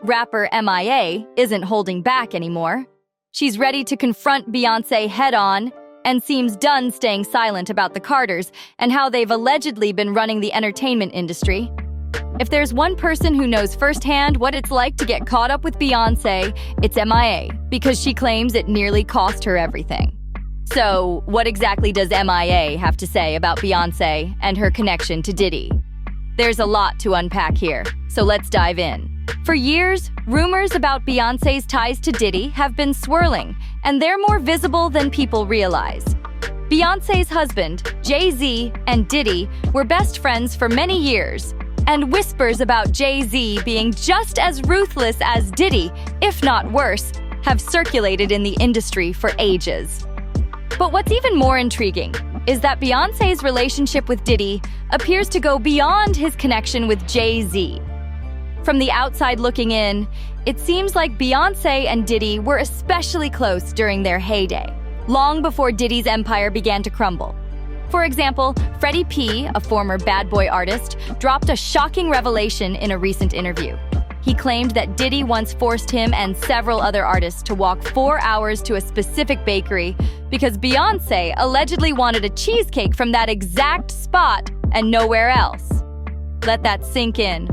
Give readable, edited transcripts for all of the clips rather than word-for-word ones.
rapper MIA isn't holding back anymore. She's ready to confront Beyoncé head-on and seems done staying silent about the Carters and how they've allegedly been running the entertainment industry. If there's one person who knows firsthand what it's like to get caught up with Beyoncé, it's MIA, because she claims it nearly cost her everything. So, what exactly does MIA have to say about Beyoncé and her connection to Diddy? There's a lot to unpack here, so let's dive in. For years, rumors about Beyoncé's ties to Diddy have been swirling, and they're more visible than people realize. Beyoncé's husband, Jay-Z, and Diddy were best friends for many years, and whispers about Jay-Z being just as ruthless as Diddy, if not worse, have circulated in the industry for ages. But what's even more intriguing is that Beyoncé's relationship with Diddy appears to go beyond his connection with Jay-Z. From the outside looking in, it seems like Beyoncé and Diddy were especially close during their heyday, long before Diddy's empire began to crumble. For example, Freddie P., a former bad boy artist, dropped a shocking revelation in a recent interview. He claimed that Diddy once forced him and several other artists to walk 4 hours to a specific bakery because Beyoncé allegedly wanted a cheesecake from that exact spot and nowhere else. Let that sink in.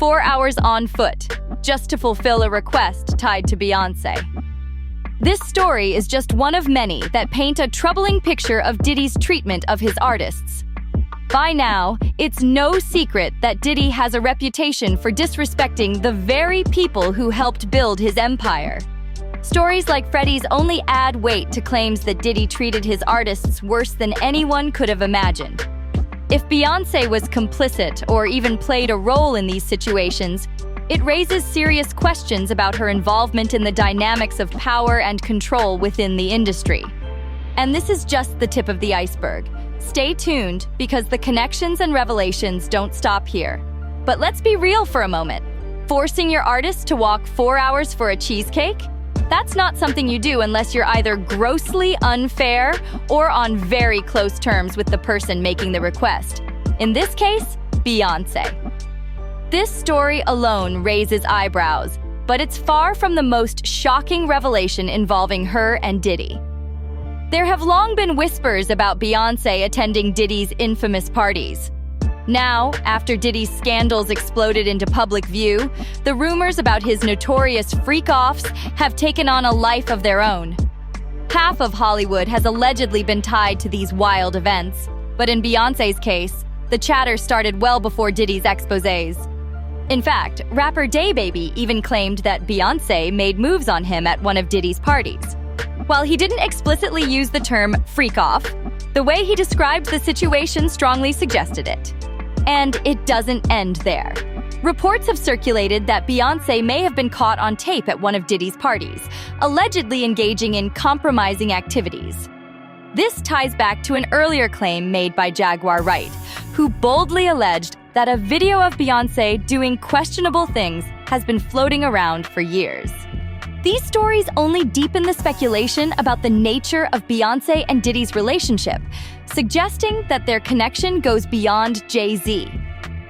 4 hours on foot, just to fulfill a request tied to Beyoncé. This story is just one of many that paint a troubling picture of Diddy's treatment of his artists. By now, it's no secret that Diddy has a reputation for disrespecting the very people who helped build his empire. Stories like Freddie's only add weight to claims that Diddy treated his artists worse than anyone could have imagined. If Beyoncé was complicit or even played a role in these situations, it raises serious questions about her involvement in the dynamics of power and control within the industry. And this is just the tip of the iceberg. Stay tuned, because the connections and revelations don't stop here. But let's be real for a moment. Forcing your artist to walk 4 hours for a cheesecake? That's not something you do unless you're either grossly unfair or on very close terms with the person making the request. In this case, Beyoncé. This story alone raises eyebrows, but it's far from the most shocking revelation involving her and Diddy. There have long been whispers about Beyoncé attending Diddy's infamous parties. Now, after Diddy's scandals exploded into public view, the rumors about his notorious freak-offs have taken on a life of their own. Half of Hollywood has allegedly been tied to these wild events, but in Beyoncé's case, the chatter started well before Diddy's exposés. In fact, rapper DaBaby even claimed that Beyoncé made moves on him at one of Diddy's parties. While he didn't explicitly use the term freak-off, the way he described the situation strongly suggested it. And it doesn't end there. Reports have circulated that Beyoncé may have been caught on tape at one of Diddy's parties, allegedly engaging in compromising activities. This ties back to an earlier claim made by Jaguar Wright, who boldly alleged that a video of Beyoncé doing questionable things has been floating around for years. These stories only deepen the speculation about the nature of Beyoncé and Diddy's relationship, suggesting that their connection goes beyond Jay-Z.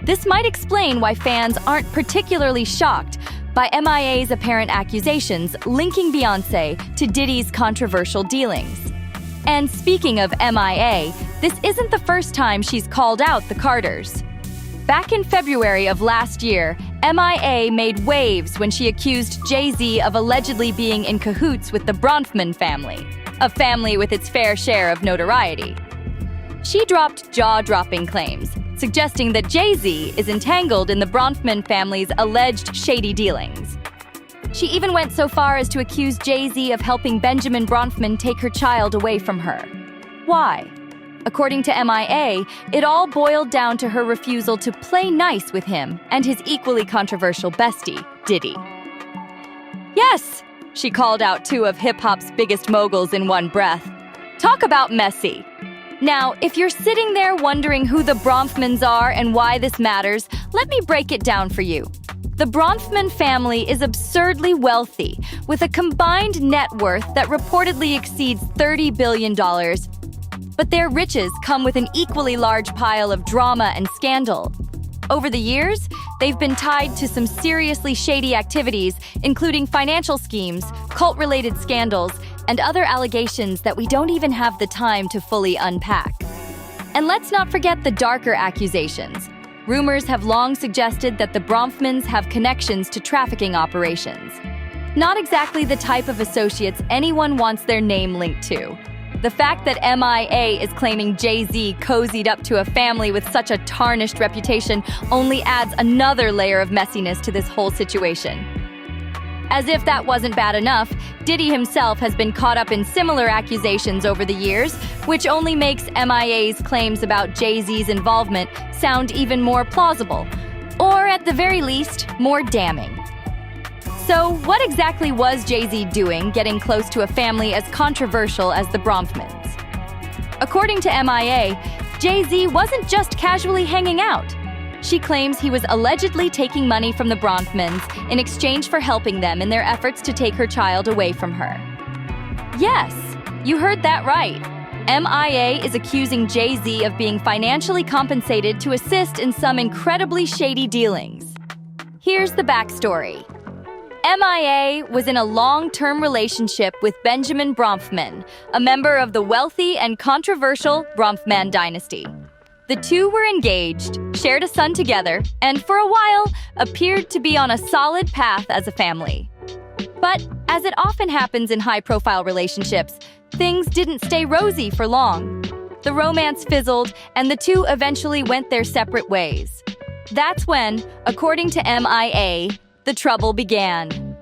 This might explain why fans aren't particularly shocked by MIA's apparent accusations linking Beyoncé to Diddy's controversial dealings. And speaking of MIA, this isn't the first time she's called out the Carters. Back in February of last year, MIA made waves when she accused Jay-Z of allegedly being in cahoots with the Bronfman family, a family with its fair share of notoriety. She dropped jaw-dropping claims, suggesting that Jay-Z is entangled in the Bronfman family's alleged shady dealings. She even went so far as to accuse Jay-Z of helping Benjamin Bronfman take her child away from her. Why? According to MIA, it all boiled down to her refusal to play nice with him and his equally controversial bestie, Diddy. Yes, she called out two of hip-hop's biggest moguls in one breath. Talk about messy. Now, if you're sitting there wondering who the Bronfmans are and why this matters, let me break it down for you. The Bronfman family is absurdly wealthy, with a combined net worth that reportedly exceeds $30 billion. But their riches come with an equally large pile of drama and scandal. Over the years, they've been tied to some seriously shady activities, including financial schemes, cult-related scandals, and other allegations that we don't even have the time to fully unpack. And let's not forget the darker accusations. Rumors have long suggested that the Bronfmans have connections to trafficking operations. Not exactly the type of associates anyone wants their name linked to. The fact that MIA is claiming Jay-Z cozied up to a family with such a tarnished reputation only adds another layer of messiness to this whole situation. As if that wasn't bad enough, Diddy himself has been caught up in similar accusations over the years, which only makes MIA's claims about Jay-Z's involvement sound even more plausible, or at the very least, more damning. So, what exactly was Jay-Z doing getting close to a family as controversial as the Bronfmans? According to MIA, Jay-Z wasn't just casually hanging out. She claims he was allegedly taking money from the Bronfmans in exchange for helping them in their efforts to take her child away from her. Yes, you heard that right. MIA is accusing Jay-Z of being financially compensated to assist in some incredibly shady dealings. Here's the backstory. MIA was in a long-term relationship with Benjamin Bronfman, a member of the wealthy and controversial Bronfman dynasty. The two were engaged, shared a son together, and for a while appeared to be on a solid path as a family. But as it often happens in high-profile relationships, things didn't stay rosy for long. The romance fizzled, and the two eventually went their separate ways. That's when, according to MIA, the trouble began.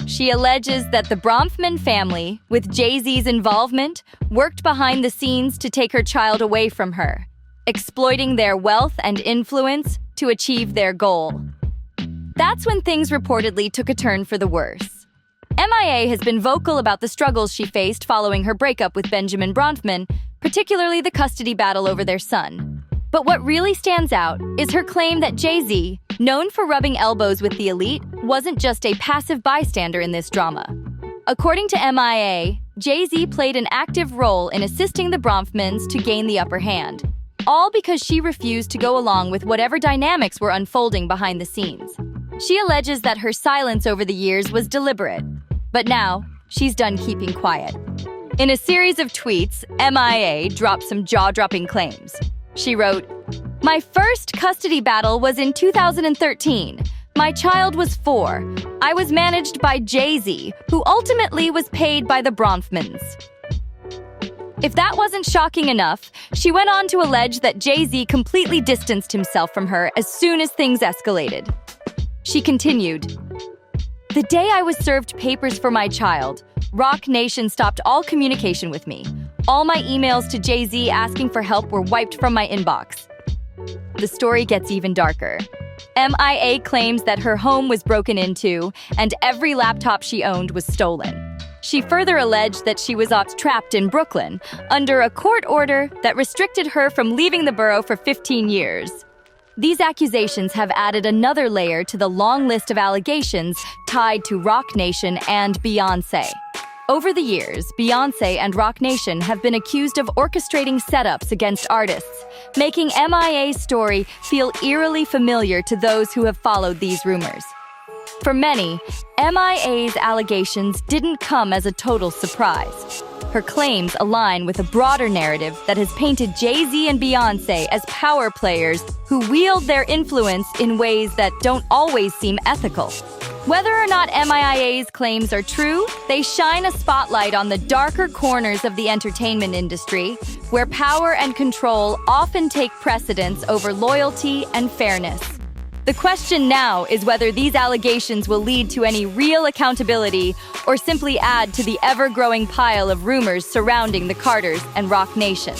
She alleges that the Bronfman family, with Jay-Z's involvement, worked behind the scenes to take her child away from her, exploiting their wealth and influence to achieve their goal. That's when things reportedly took a turn for the worse. MIA has been vocal about the struggles she faced following her breakup with Benjamin Bronfman, particularly the custody battle over their son. But what really stands out is her claim that Jay-Z, known for rubbing elbows with the elite, wasn't just a passive bystander in this drama. According to MIA, Jay-Z played an active role in assisting the Bronfmans to gain the upper hand, all because she refused to go along with whatever dynamics were unfolding behind the scenes. She alleges that her silence over the years was deliberate, but now she's done keeping quiet. In a series of tweets, MIA dropped some jaw-dropping claims. She wrote, "My first custody battle was in 2013. My child was 4. I was managed by Jay-Z, who ultimately was paid by the Bronfmans." If that wasn't shocking enough, she went on to allege that Jay-Z completely distanced himself from her as soon as things escalated. She continued, "The day I was served papers for my child, Roc Nation stopped all communication with me. All my emails to Jay-Z asking for help were wiped from my inbox." The story gets even darker. MIA claims that her home was broken into and every laptop she owned was stolen. She further alleged that she was trapped in Brooklyn under a court order that restricted her from leaving the borough for 15 years. These accusations have added another layer to the long list of allegations tied to Roc Nation and Beyoncé. Over the years, Beyoncé and Roc Nation have been accused of orchestrating setups against artists, making MIA's story feel eerily familiar to those who have followed these rumors. For many, MIA's allegations didn't come as a total surprise. Her claims align with a broader narrative that has painted Jay-Z and Beyoncé as power players who wield their influence in ways that don't always seem ethical. Whether or not MIA's claims are true, they shine a spotlight on the darker corners of the entertainment industry, where power and control often take precedence over loyalty and fairness. The question now is whether these allegations will lead to any real accountability or simply add to the ever-growing pile of rumors surrounding the Carters and Roc Nation.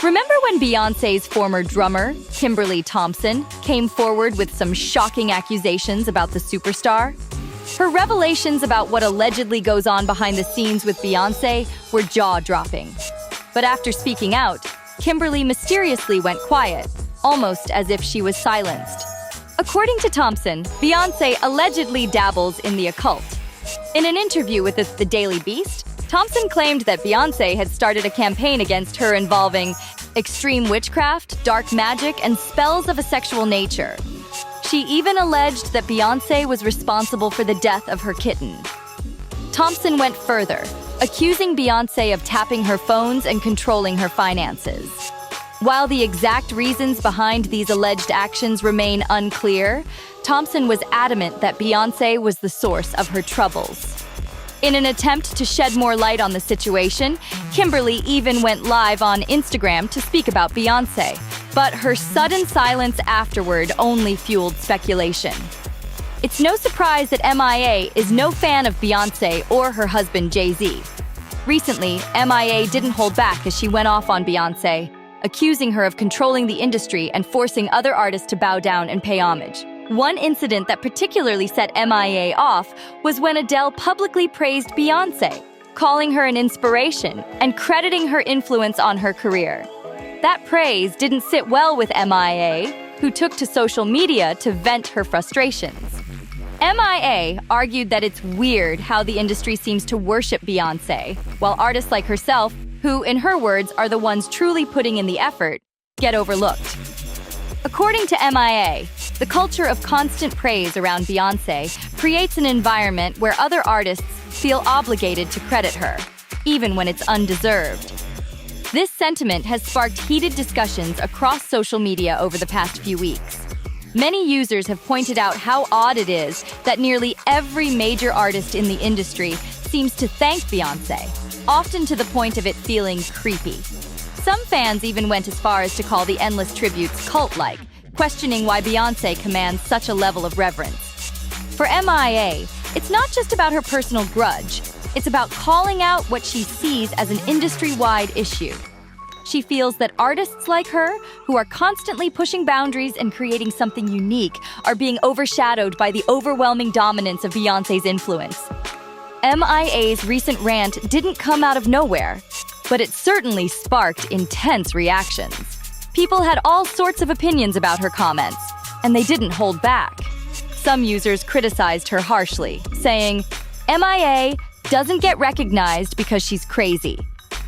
Remember when Beyoncé's former drummer, Kimberly Thompson, came forward with some shocking accusations about the superstar? Her revelations about what allegedly goes on behind the scenes with Beyoncé were jaw-dropping. But after speaking out, Kimberly mysteriously went quiet, almost as if she was silenced. According to Thompson, Beyoncé allegedly dabbles in the occult. In an interview with the Daily Beast, Thompson claimed that Beyoncé had started a campaign against her involving extreme witchcraft, dark magic, and spells of a sexual nature. She even alleged that Beyoncé was responsible for the death of her kitten. Thompson went further, accusing Beyoncé of tapping her phones and controlling her finances. While the exact reasons behind these alleged actions remain unclear, Thompson was adamant that Beyoncé was the source of her troubles. In an attempt to shed more light on the situation, Kimberly even went live on Instagram to speak about Beyoncé, but her sudden silence afterward only fueled speculation. It's no surprise that MIA is no fan of Beyoncé or her husband Jay-Z. Recently, MIA didn't hold back as she went off on Beyoncé, accusing her of controlling the industry and forcing other artists to bow down and pay homage. One incident that particularly set MIA off was when Adele publicly praised Beyoncé, calling her an inspiration and crediting her influence on her career. That praise didn't sit well with MIA, who took to social media to vent her frustrations. MIA argued that it's weird how the industry seems to worship Beyoncé, while artists like herself, who, in her words, are the ones truly putting in the effort, get overlooked. According to MIA, the culture of constant praise around Beyoncé creates an environment where other artists feel obligated to credit her, even when it's undeserved. This sentiment has sparked heated discussions across social media over the past few weeks. Many users have pointed out how odd it is that nearly every major artist in the industry seems to thank Beyoncé, often to the point of it feeling creepy. Some fans even went as far as to call the endless tributes cult-like, questioning why Beyoncé commands such a level of reverence. For MIA, it's not just about her personal grudge, it's about calling out what she sees as an industry-wide issue. She feels that artists like her, who are constantly pushing boundaries and creating something unique, are being overshadowed by the overwhelming dominance of Beyoncé's influence. MIA's recent rant didn't come out of nowhere, but it certainly sparked intense reactions. People had all sorts of opinions about her comments, and they didn't hold back. Some users criticized her harshly, saying, MIA doesn't get recognized because she's crazy.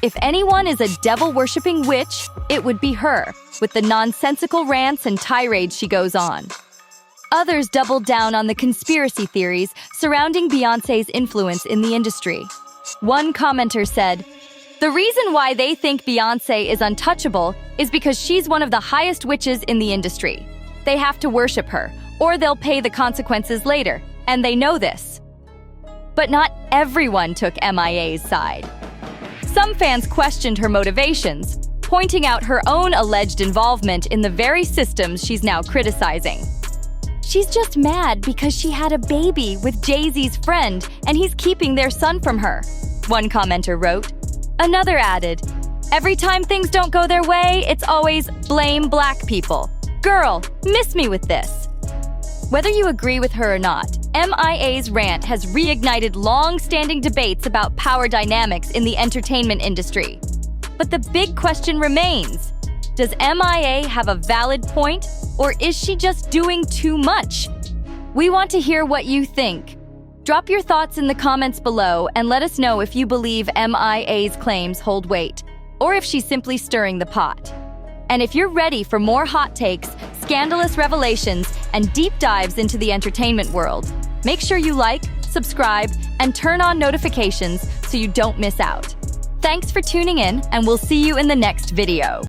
If anyone is a devil-worshipping witch, it would be her, with the nonsensical rants and tirades she goes on. Others doubled down on the conspiracy theories surrounding Beyoncé's influence in the industry. One commenter said, "The reason why they think Beyoncé is untouchable is because she's one of the highest witches in the industry. They have to worship her, or they'll pay the consequences later, and they know this." But not everyone took MIA's side. Some fans questioned her motivations, pointing out her own alleged involvement in the very systems she's now criticizing. She's just mad because she had a baby with Jay-Z's friend and he's keeping their son from her, one commenter wrote. Another added, "Every time things don't go their way, it's always blame black people. Girl, miss me with this." Whether you agree with her or not, MIA's rant has reignited long-standing debates about power dynamics in the entertainment industry. But the big question remains, does MIA have a valid point, or is she just doing too much? We want to hear what you think. Drop your thoughts in the comments below and let us know if you believe MIA's claims hold weight, or if she's simply stirring the pot. And if you're ready for more hot takes, scandalous revelations, and deep dives into the entertainment world, make sure you like, subscribe, and turn on notifications so you don't miss out. Thanks for tuning in, and we'll see you in the next video.